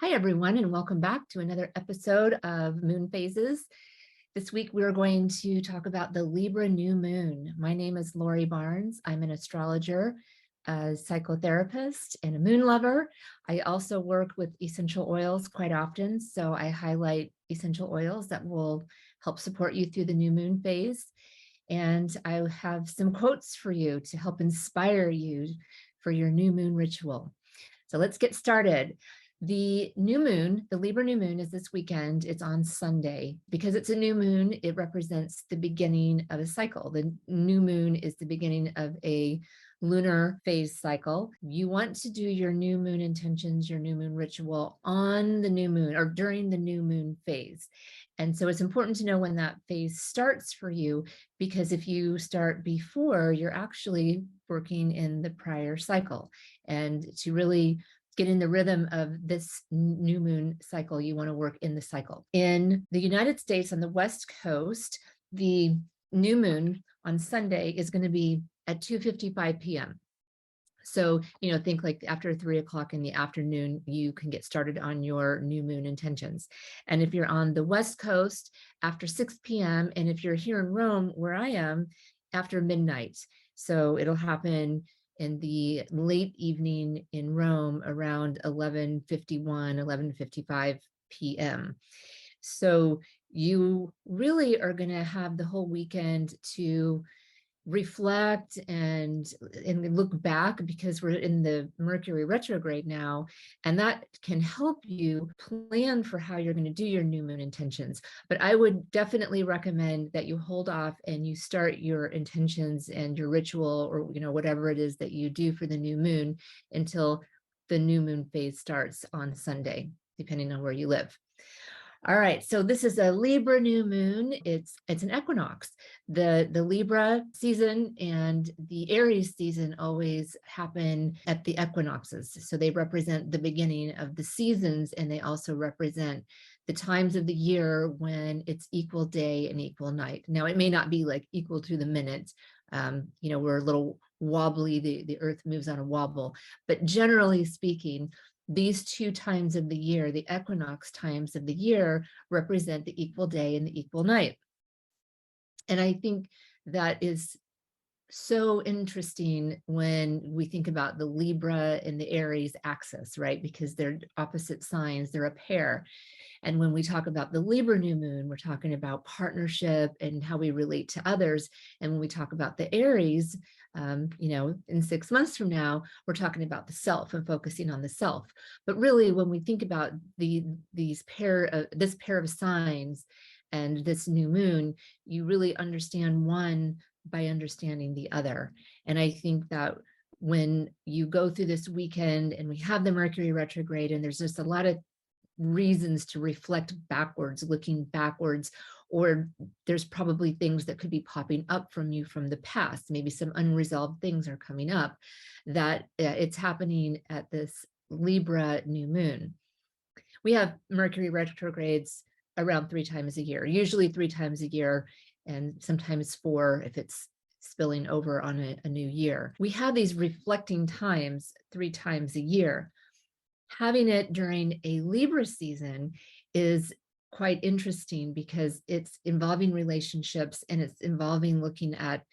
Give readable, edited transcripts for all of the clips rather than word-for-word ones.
Hi, everyone, and welcome back to another episode of Moon Phases. This week, we're going to talk about the Libra new moon. My name is Lori Barnes. I'm an astrologer, a psychotherapist, and a moon lover. I also work with essential oils quite often, so I highlight essential oils that will help support you through the new moon phase. And I have some quotes for you to help inspire you for your new moon ritual. So let's get started. The new moon, the Libra new moon, is this weekend. It's on Sunday. Because it's a new moon, it represents the beginning of a cycle. The new moon is the beginning of a lunar phase cycle. You want to do your new moon intentions, your new moon ritual on the new moon or during the new moon phase. And so it's important to know when that phase starts for you, because if you start before, you're actually working in the prior cycle. And to really get in the rhythm of this new moon cycle, you want to work in the cycle. In the United States, on the West Coast, the new moon on Sunday is going to be at 2:55 p.m. So, think like after 3 o'clock in the afternoon, you can get started on your new moon intentions. And if you're on the West Coast, after 6 p.m., and if you're here in Rome, where I am, after midnight. So it'll happen in the late evening in Rome around 11:51, 11:55 p.m. So you really are going to have the whole weekend to reflect and look back, because we're in the Mercury retrograde now, and that can help you plan for how you're going to do your new moon intentions. But I would definitely recommend that you hold off and you start your intentions and your ritual, or whatever it is that you do for the new moon, until the new moon phase starts on Sunday, depending on where you live. All right, so this is a Libra new moon. It's an equinox. The Libra season and the Aries season always happen at the equinoxes. So they represent the beginning of the seasons, and they also represent the times of the year when it's equal day and equal night. Now, it may not be like equal to the minute. We're a little wobbly. The earth moves on a wobble. But generally speaking, these two times of the year, the equinox times of the year, represent the equal day and the equal night. And I think that is so interesting when we think about the Libra and the Aries axis, right? Because they're opposite signs, they're a pair. And when we talk about the Libra new moon, we're talking about partnership and how we relate to others. And when we talk about the Aries, in 6 months from now, we're talking about the self and focusing on the self. But really, when we think about this pair of signs and this new moon, you really understand one by understanding the other. And I think that when you go through this weekend and we have the Mercury retrograde, and there's just a lot of reasons to reflect backwards, looking backwards, or there's probably things that could be popping up from you from the past. Maybe some unresolved things are coming up, that it's happening at this Libra new moon. We have Mercury retrogrades around 3 times a year, usually 3 times a year, and sometimes 4 if it's spilling over on a new year. We have these reflecting times 3 times a year. Having it during a Libra season is quite interesting, because it's involving relationships, and it's involving looking at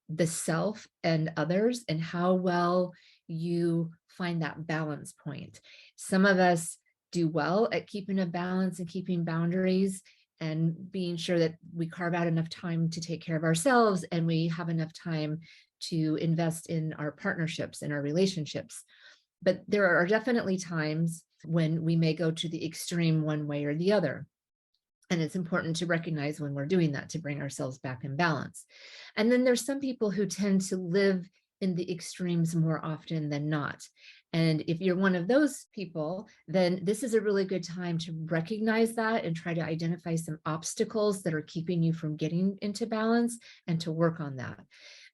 the self and others and how well you find that balance point. Some of us do well at keeping a balance and keeping boundaries and being sure that we carve out enough time to take care of ourselves, and we have enough time to invest in our partnerships and our relationships. But there are definitely times when we may go to the extreme one way or the other. And it's important to recognize when we're doing that, to bring ourselves back in balance. And then there's some people who tend to live in the extremes more often than not. And if you're one of those people, then this is a really good time to recognize that and try to identify some obstacles that are keeping you from getting into balance, and to work on that,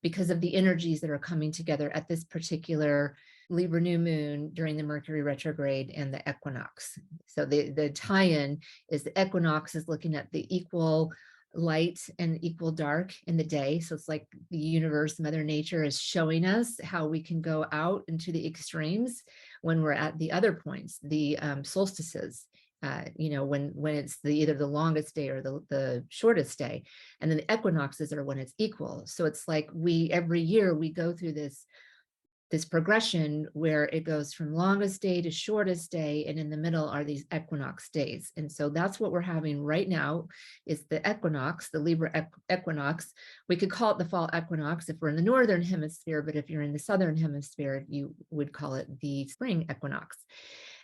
because of the energies that are coming together at this particular Libra new moon during the Mercury retrograde and the equinox. So the tie-in is the equinox is looking at the equal light and equal dark in the day. So it's like the universe, Mother Nature, is showing us how we can go out into the extremes when we're at the other points, the solstices, when it's either the longest day or the shortest day. And then the equinoxes are when it's equal. So it's like every year we go through this progression where it goes from longest day to shortest day, and in the middle are these equinox days. And so that's what we're having right now, is the equinox, the Libra equinox. We could call it the fall equinox if we're in the northern hemisphere, but if you're in the southern hemisphere, you would call it the spring equinox.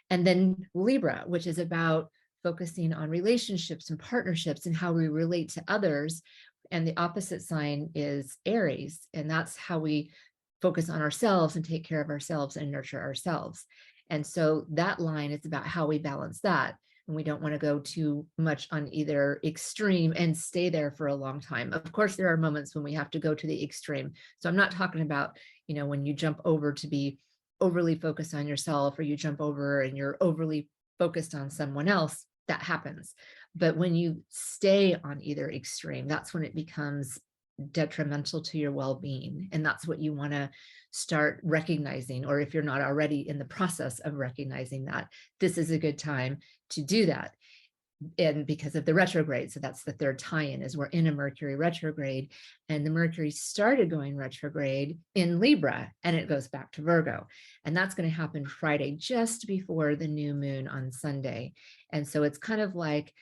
And then Libra, which is about focusing on relationships and partnerships and how we relate to others. And the opposite sign is Aries, and that's how we focus on ourselves and take care of ourselves and nurture ourselves. And so that line is about how we balance that. And we don't want to go too much on either extreme and stay there for a long time. Of course, there are moments when we have to go to the extreme. So I'm not talking about, when you jump over to be overly focused on yourself, or you jump over and you're overly focused on someone else. That happens. But when you stay on either extreme, that's when it becomes detrimental to your well-being. And that's what you want to start recognizing, or if you're not already in the process of recognizing that, this is a good time to do that. And because of the retrograde, so that's the third tie-in, is we're in a Mercury retrograde, and the Mercury started going retrograde in Libra, and it goes back to Virgo. And that's going to happen Friday, just before the new moon on Sunday. And so it's kind of like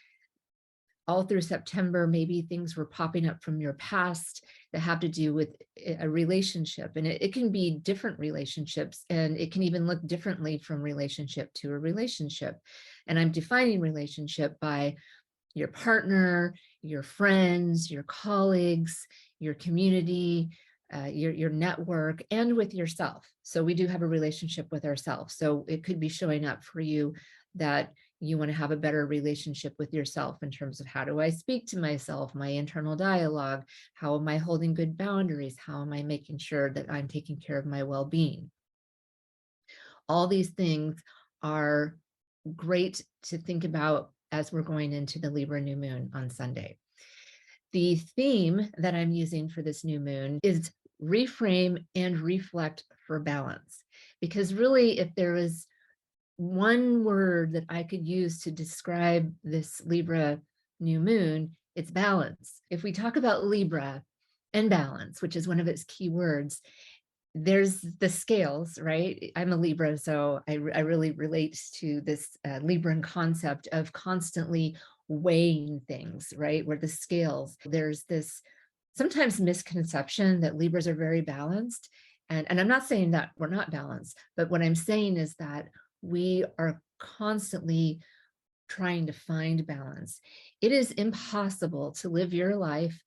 all through September, maybe things were popping up from your past that have to do with a relationship. And it can be different relationships, and it can even look differently from relationship to a relationship. And I'm defining relationship by your partner, your friends, your colleagues, your community, your network, and with yourself. So we do have a relationship with ourselves. So it could be showing up for you that you want to have a better relationship with yourself in terms of, how do I speak to myself, my internal dialogue, how am I holding good boundaries, how am I making sure that I'm taking care of my well-being. All these things are great to think about as we're going into the Libra new moon on Sunday. The theme that I'm using for this new moon is reframe and reflect for balance. Because really, if there is one word that I could use to describe this Libra new moon, it's balance. If we talk about Libra and balance, which is one of its key words, there's the scales, right? I'm a Libra, so I really relate to this Libran concept of constantly weighing things, right? Where the scales, there's this sometimes misconception that Libras are very balanced. And I'm not saying that we're not balanced, but what I'm saying is that we are constantly trying to find balance. It is impossible to live your life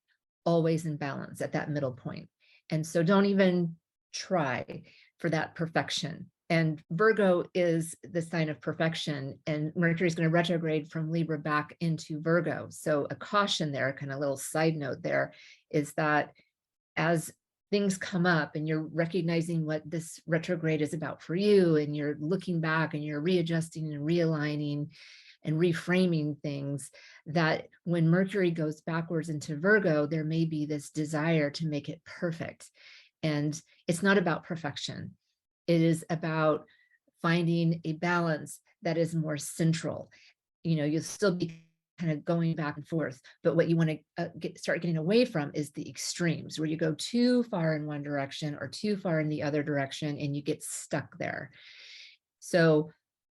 always in balance at that middle point. And so don't even try for that perfection. And Virgo is the sign of perfection, and Mercury is going to retrograde from Libra back into Virgo. So a caution there, kind of little side note there, is that as things come up and you're recognizing what this retrograde is about for you, and you're looking back and you're readjusting and realigning and reframing things, that when Mercury goes backwards into Virgo, there may be this desire to make it perfect. And it's not about perfection. It is about finding a balance that is more central. You'll still be kind of going back and forth, but what you want to start getting away from is the extremes, where you go too far in one direction or too far in the other direction, and you get stuck there. So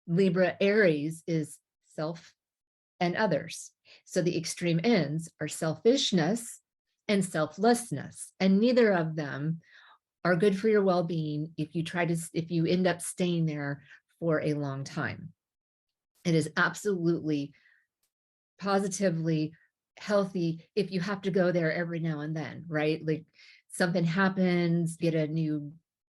Libra Aries is self and others. So the extreme ends are selfishness and selflessness, and neither of them are good for your well-being if you end up staying there for a long time. It is absolutely positively healthy if you have to go there every now and then, right? Like something happens, get a new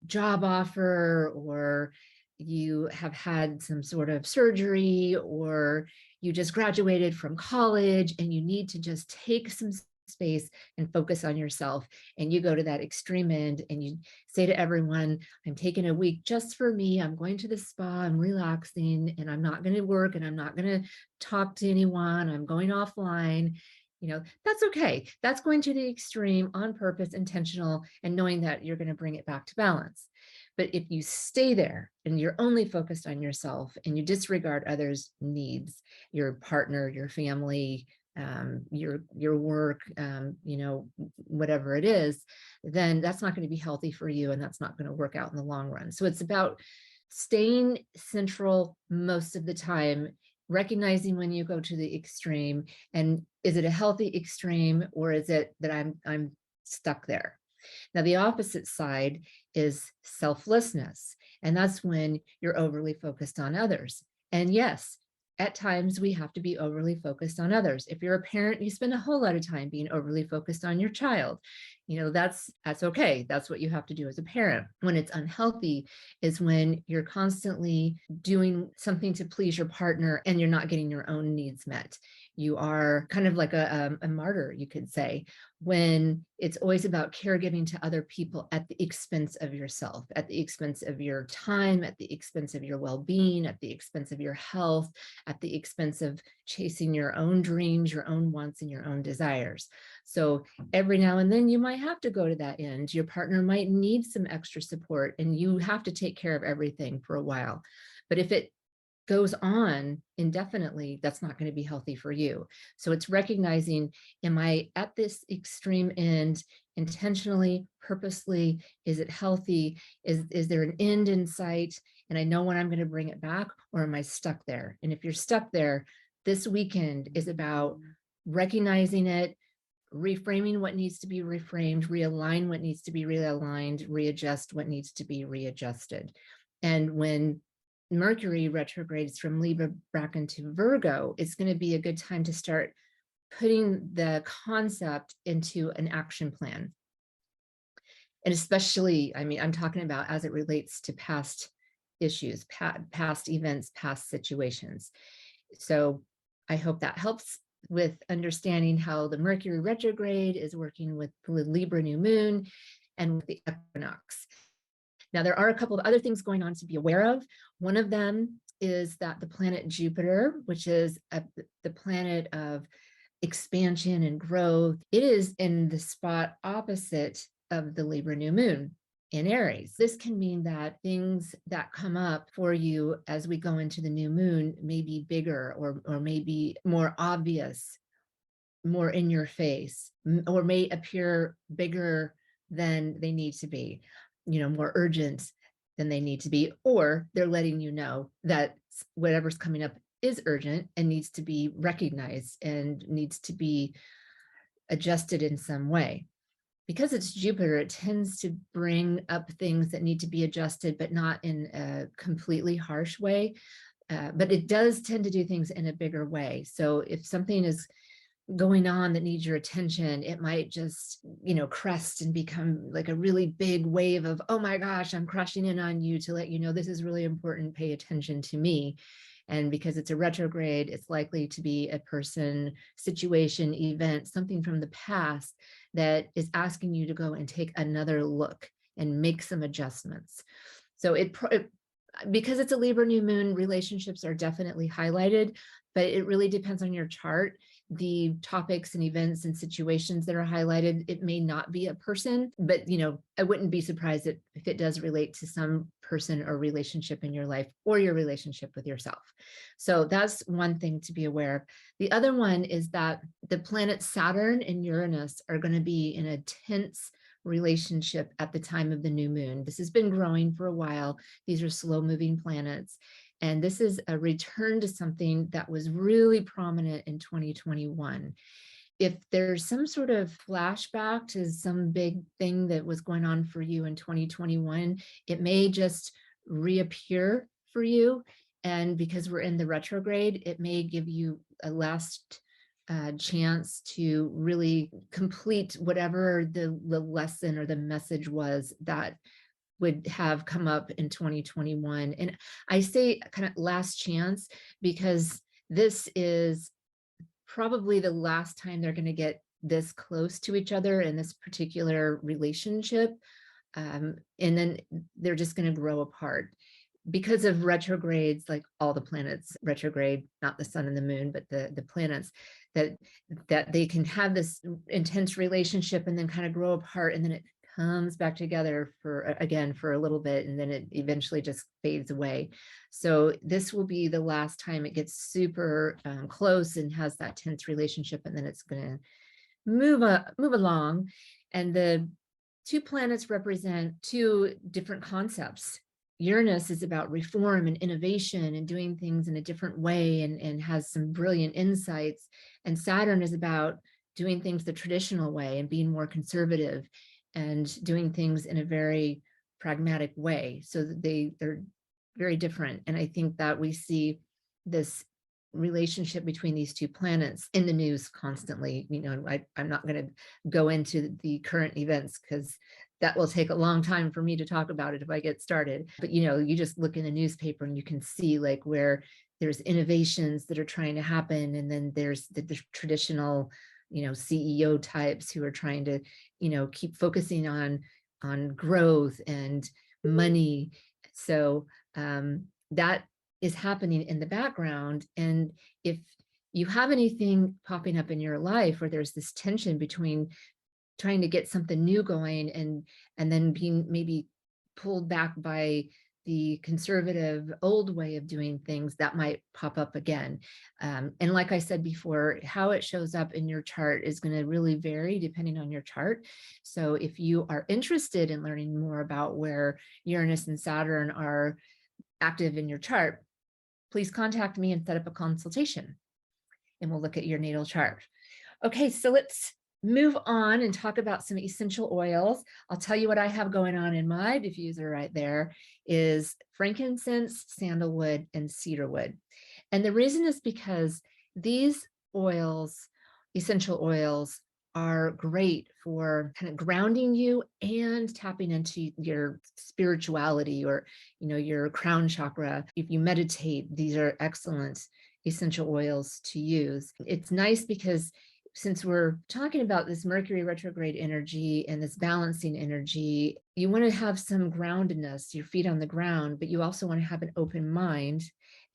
job offer, or you have had some sort of surgery, or you just graduated from college and you need to just take some space and focus on yourself, and you go to that extreme end and you say to everyone, I'm taking a week just for me, I'm going to the spa, I'm relaxing, and I'm not going to work, and I'm not going to talk to anyone, I'm going offline. That's okay. That's going to the extreme on purpose, intentional, and knowing that you're going to bring it back to balance. But if you stay there and you're only focused on yourself and you disregard others' needs, your partner, your family, your work, whatever it is, then that's not going to be healthy for you, and that's not going to work out in the long run. So it's about staying central most of the time, recognizing when you go to the extreme, and is it a healthy extreme, or is it that I'm stuck there? Now, the opposite side is selflessness, and that's when you're overly focused on others. And yes, at times we have to be overly focused on others. If you're a parent, you spend a whole lot of time being overly focused on your child. That's okay. That's what you have to do as a parent. When it's unhealthy is when you're constantly doing something to please your partner and you're not getting your own needs met. You are kind of like a martyr, you could say, when it's always about caregiving to other people at the expense of yourself, at the expense of your time, at the expense of your well-being, at the expense of your health, at the expense of chasing your own dreams, your own wants, and your own desires. So every now and then you might have to go to that end. Your partner might need some extra support and you have to take care of everything for a while. But if it goes on indefinitely, that's not going to be healthy for you. So it's recognizing, am I at this extreme end intentionally, purposely? Is it healthy? Is there an end in sight? And I know when I'm going to bring it back, or am I stuck there? And if you're stuck there, this weekend is about recognizing it, reframing what needs to be reframed, realign what needs to be realigned, readjust what needs to be readjusted. And when Mercury retrogrades from Libra back into Virgo, it's going to be a good time to start putting the concept into an action plan. And especially, I'm talking about as it relates to past issues, past events, past situations. So I hope that helps with understanding how the Mercury retrograde is working with the Libra new moon and with the equinox. Now, there are a couple of other things going on to be aware of. One of them is that the planet Jupiter, which is the planet of expansion and growth, it is in the spot opposite of the Libra new moon in Aries. This can mean that things that come up for you as we go into the new moon may be bigger or maybe more obvious, more in your face, or may appear bigger than they need to be, more urgent than they need to be, or they're letting you know that whatever's coming up is urgent and needs to be recognized and needs to be adjusted in some way. Because it's Jupiter, it tends to bring up things that need to be adjusted, but not in a completely harsh way. But it does tend to do things in a bigger way. So if something is going on that needs your attention, it might just, crest and become like a really big wave of, oh my gosh, I'm crushing in on you to let you know this is really important, pay attention to me. And because it's a retrograde, it's likely to be a person, situation, event, something from the past that is asking you to go and take another look and make some adjustments. So because it's a Libra new moon, relationships are definitely highlighted, but it really depends on your chart. The topics and events and situations that are highlighted, it may not be a person, but I wouldn't be surprised if it does relate to some person or relationship in your life or your relationship with yourself. So that's one thing to be aware of. The other one is that the planets Saturn and Uranus are going to be in a tense relationship at the time of the new moon. This has been growing for a while. These are slow moving planets. And this is a return to something that was really prominent in 2021. If there's some sort of flashback to some big thing that was going on for you in 2021, it may just reappear for you. And because we're in the retrograde, it may give you a last chance to really complete whatever the lesson or the message was that would have come up in 2021. And I say kind of last chance because this is probably the last time they're going to get this close to each other in this particular relationship. And then they're just going to grow apart. Because of retrogrades, like all the planets retrograde, not the sun and the moon, but the planets, that they can have this intense relationship and then kind of grow apart, and then it comes back together for again for a little bit, and then it eventually just fades away. So this will be the last time it gets super close and has that tense relationship, and then it's going to move along. And the two planets represent two different concepts. Uranus is about reform and innovation and doing things in a different way, and has some brilliant insights. And Saturn is about doing things the traditional way and being more conservative and doing things in a very pragmatic way. So that they're very different. And I think that we see this relationship between these two planets in the news constantly. I'm not going to go into the current events because that will take a long time for me to talk about it if I get started. But you just look in the newspaper and you can see like where there's innovations that are trying to happen, and then there's the traditional CEO types who are trying to keep focusing on growth and money. So that is happening in the background. And if you have anything popping up in your life where there's this tension between trying to get something new going and then being maybe pulled back by the conservative old way of doing things, that might pop up again. And like I said before, how it shows up in your chart is going to really vary depending on your chart. So if you are interested in learning more about where Uranus and Saturn are active in your chart, please contact me and set up a consultation, and we'll look at your natal chart. Okay, so let's move on and talk about some essential oils. I'll tell you what I have going on in my diffuser right there is frankincense, sandalwood, and cedarwood. And the reason is because these oils, essential oils, are great for kind of grounding you and tapping into your spirituality or your crown chakra. If you meditate, these are excellent essential oils to use. It's nice because since we're talking about this Mercury retrograde energy and this balancing energy, you want to have some groundedness, your feet on the ground, but you also want to have an open mind.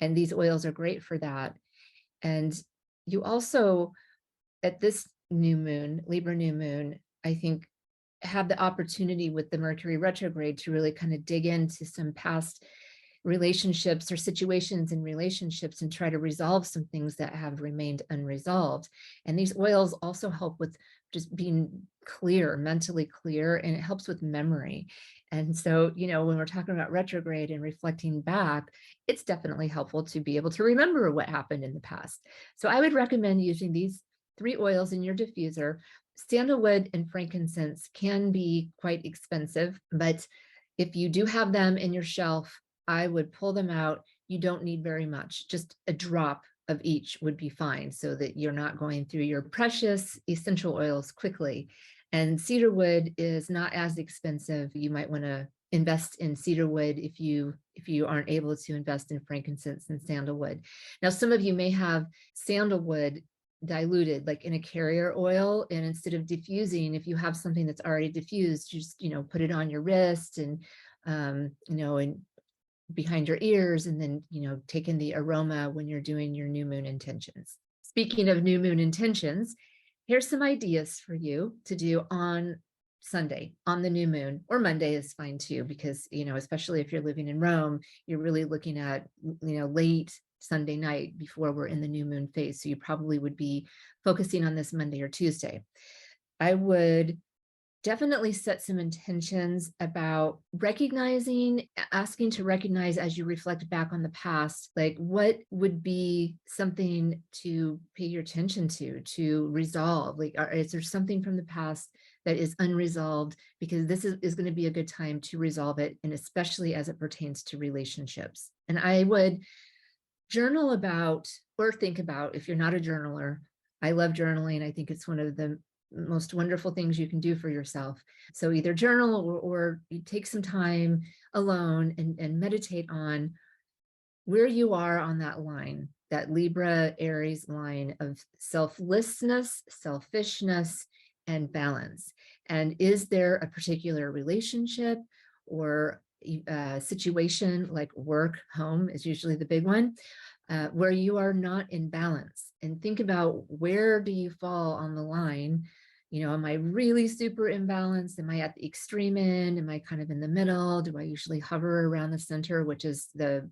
And these oils are great for that. And you also, at this new moon, Libra new moon, I think have the opportunity with the Mercury retrograde to really kind of dig into some past relationships or situations in relationships and try to resolve some things that have remained unresolved. And these oils also help with just being clear, mentally clear, and it helps with memory. And so, when we're talking about retrograde and reflecting back, it's definitely helpful to be able to remember what happened in the past. So I would recommend using these 3 oils in your diffuser. Sandalwood and frankincense can be quite expensive, but if you do have them in your shelf, I would pull them out. You don't need very much, just a drop of each would be fine so that you're not going through your precious essential oils quickly. And cedarwood is not as expensive. You might want to invest in cedarwood if you aren't able to invest in frankincense and sandalwood. Now, some of you may have sandalwood diluted like in a carrier oil, and instead of diffusing, if you have something that's already diffused, you just put it on your wrist and and behind your ears, and then take in the aroma when you're doing your new moon intentions. Speaking of new moon intentions, here's some ideas for you to do on Sunday, on the new moon, or Monday is fine too, because especially if you're living in Rome, you're really looking at late Sunday night before we're in the new moon phase. So you probably would be focusing on this Monday or Tuesday. I would definitely set some intentions about asking to recognize as you reflect back on the past, like what would be something to pay your attention to resolve. Like, is there something from the past that is unresolved? Because this is going to be a good time to resolve it, and especially as it pertains to relationships. And I would journal about, or think about, if you're not a journaler. I love journaling. I think it's one of the most wonderful things you can do for yourself. So either journal or you take some time alone and meditate on where you are on that line, that Libra Aries line of selflessness, selfishness, and balance. And is there a particular relationship or situation, like work, home is usually the big one, where you are not in balance? And think about, where do you fall on the line? Am I really super imbalanced? Am I at the extreme end? Am I kind of in the middle? Do I usually hover around the center, which is the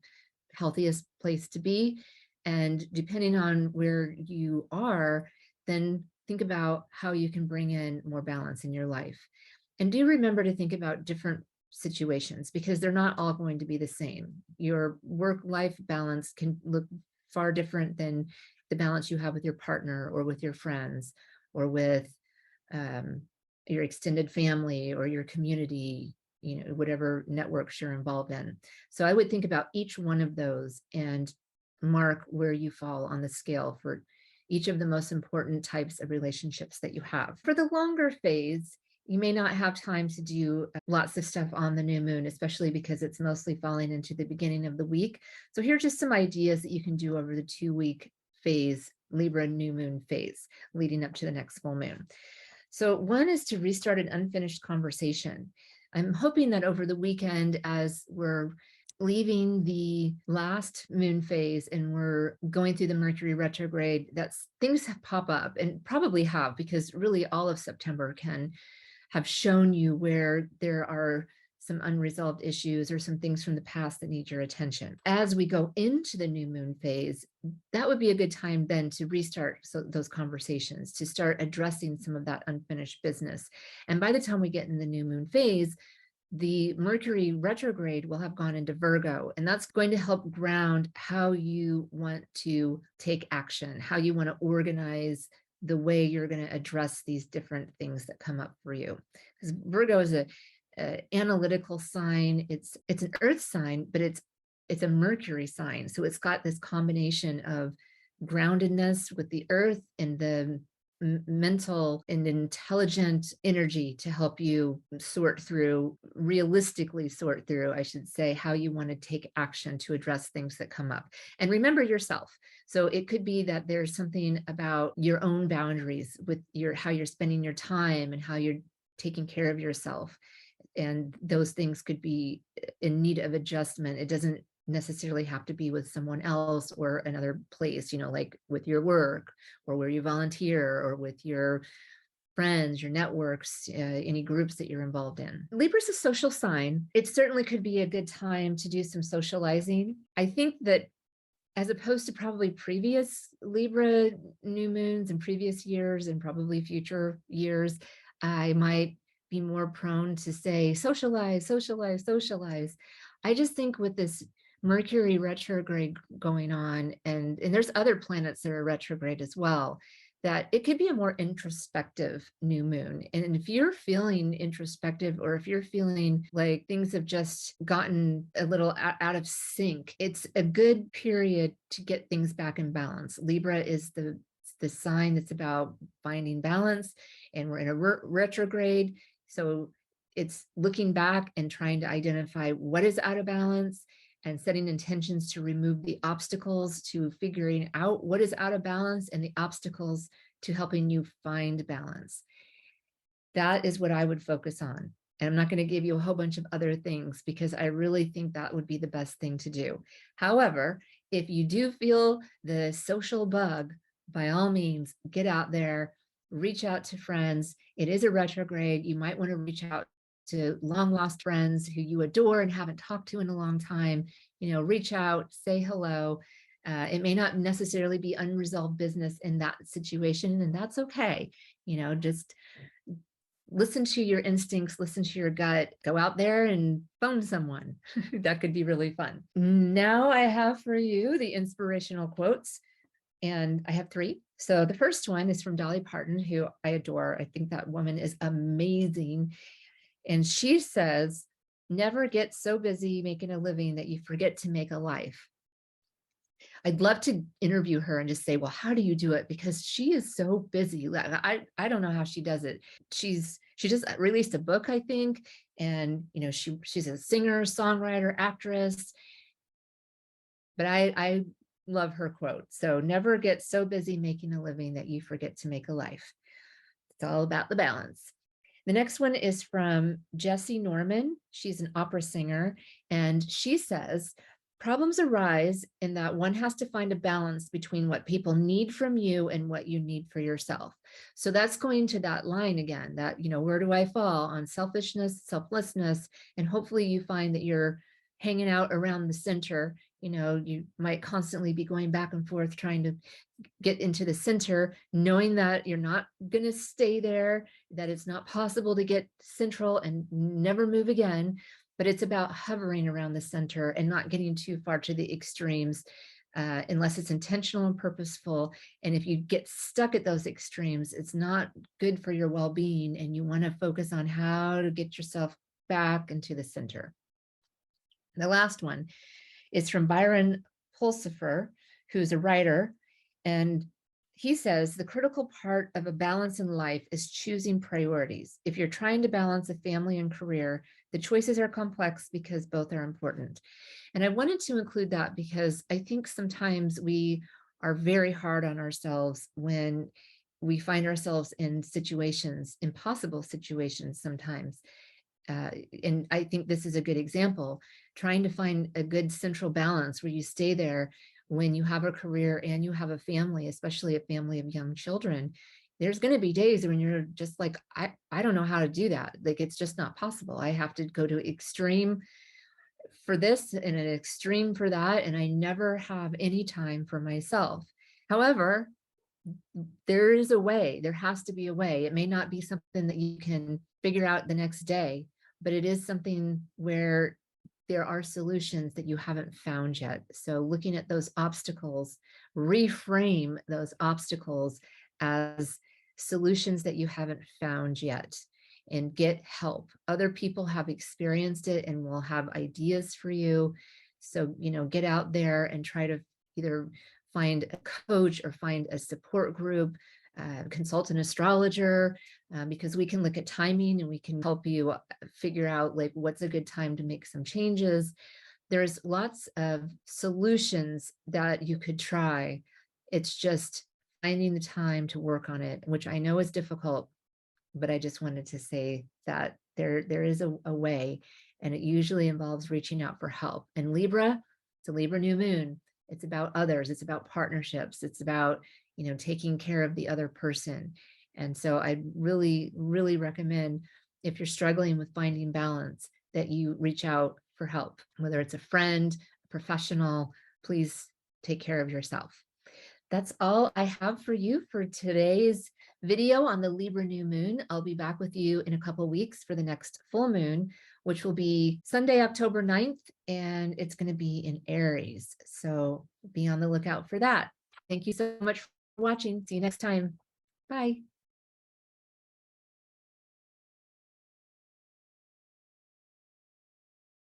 healthiest place to be? And depending on where you are, then think about how you can bring in more balance in your life. And do remember to think about different situations, because they're not all going to be the same. Your work-life balance can look far different than the balance you have with your partner or with your friends or with your extended family or your community, whatever networks you're involved in. So I would think about each one of those and mark where you fall on the scale for each of the most important types of relationships that you have. For the longer phase, you may not have time to do lots of stuff on the new moon, especially because it's mostly falling into the beginning of the week. So here are just some ideas that you can do over the 2-week phase, Libra new moon phase, leading up to the next full moon. So one is to restart an unfinished conversation. I'm hoping that over the weekend, as we're leaving the last moon phase and we're going through the Mercury retrograde, that things pop up, and probably have, because really all of September can have shown you where there are some unresolved issues or some things from the past that need your attention. As we go into the new moon phase, that would be a good time then to restart those conversations, to start addressing some of that unfinished business. And by the time we get in the new moon phase, the Mercury retrograde will have gone into Virgo, and that's going to help ground how you want to take action, how you want to organize the way you're going to address these different things that come up for you. Because Virgo is a analytical sign. It's an earth sign, but it's a Mercury sign. So it's got this combination of groundedness with the earth and the mental and intelligent energy to help you realistically sort through, I should say, how you want to take action to address things that come up. And remember yourself. So it could be that there's something about your own boundaries with how you're spending your time and how you're taking care of yourself. And those things could be in need of adjustment. It doesn't necessarily have to be with someone else or another place, like with your work or where you volunteer or with your friends, your networks, any groups that you're involved in. Libra is a social sign. It certainly could be a good time to do some socializing. I think that as opposed to probably previous Libra new moons in previous years and probably future years, I might be more prone to say socialize, socialize, socialize. I just think with this Mercury retrograde going on, and there's other planets that are retrograde as well, that it could be a more introspective new moon. And if you're feeling introspective, or if you're feeling like things have just gotten a little out of sync, it's a good period to get things back in balance. Libra is the sign that's about finding balance, and we're in a retrograde. So it's looking back and trying to identify what is out of balance and setting intentions to remove the obstacles to figuring out what is out of balance and the obstacles to helping you find balance. That is what I would focus on. And I'm not going to give you a whole bunch of other things because I really think that would be the best thing to do. However, if you do feel the social bug, by all means, get out there, reach out to friends. It is a retrograde. You might want to reach out to long lost friends who you adore and haven't talked to in a long time. Reach out, say hello. It may not necessarily be unresolved business in that situation, and that's okay. Just listen to your instincts, listen to your gut, go out there and phone someone. That could be really fun. Now I have for you the inspirational quotes, and I have 3. So the first one is from Dolly Parton, who I adore. I think that woman is amazing. And she says, never get so busy making a living that you forget to make a life. I'd love to interview her and just say, well, how do you do it? Because she is so busy. I don't know how she does it. She just released a book, I think. And, she's a singer, songwriter, actress. But I love her quote. So never get so busy making a living that you forget to make a life. It's all about the balance. The next one is from Jessie Norman. She's an opera singer, and she says, Problems arise in that one has to find a balance between what people need from you and what you need for yourself. So that's going to that line again, that, where do I fall on selfishness, selflessness, and hopefully you find that you're hanging out around the center. You might constantly be going back and forth trying to get into the center, knowing that you're not going to stay there, that it's not possible to get central and never move again. But it's about hovering around the center and not getting too far to the extremes, unless it's intentional and purposeful. And if you get stuck at those extremes, it's not good for your well-being, and you want to focus on how to get yourself back into the center. The last one is from Byron Pulsifer, who's a writer, and he says the critical part of a balance in life is choosing priorities. If you're trying to balance a family and career, the choices are complex because both are important. And I wanted to include that because I think sometimes we are very hard on ourselves when we find ourselves in situations, impossible situations sometimes. And I think this is a good example, trying to find a good central balance where you stay there when you have a career and you have a family, especially a family of young children. There's going to be days when you're just like, I don't know how to do that. Like, it's just not possible. I have to go to extreme for this and an extreme for that. And I never have any time for myself. However, there is a way, there has to be a way. It may not be something that you can figure out the next day, but it is something where there are solutions that you haven't found yet. So looking at those obstacles, reframe those obstacles as solutions that you haven't found yet, and get help. Other people have experienced it and will have ideas for you. So, get out there and try to either find a coach or find a support group, consult an astrologer, because we can look at timing and we can help you figure out like what's a good time to make some changes. There's lots of solutions that you could try. It's just finding the time to work on it, which I know is difficult, but I just wanted to say that there is a way, and it usually involves reaching out for help. And Libra, it's a Libra new moon. It's about others. It's about partnerships. It's about, taking care of the other person. And so I really, really recommend, if you're struggling with finding balance, that you reach out for help, whether it's a friend, a professional. Please take care of yourself. That's all I have for you for today's video on the Libra new moon. I'll be back with you in a couple of weeks for the next full moon, which will be Sunday, October 9th, and it's going to be in Aries. So be on the lookout for that. Thank you so much for watching. See you next time. Bye.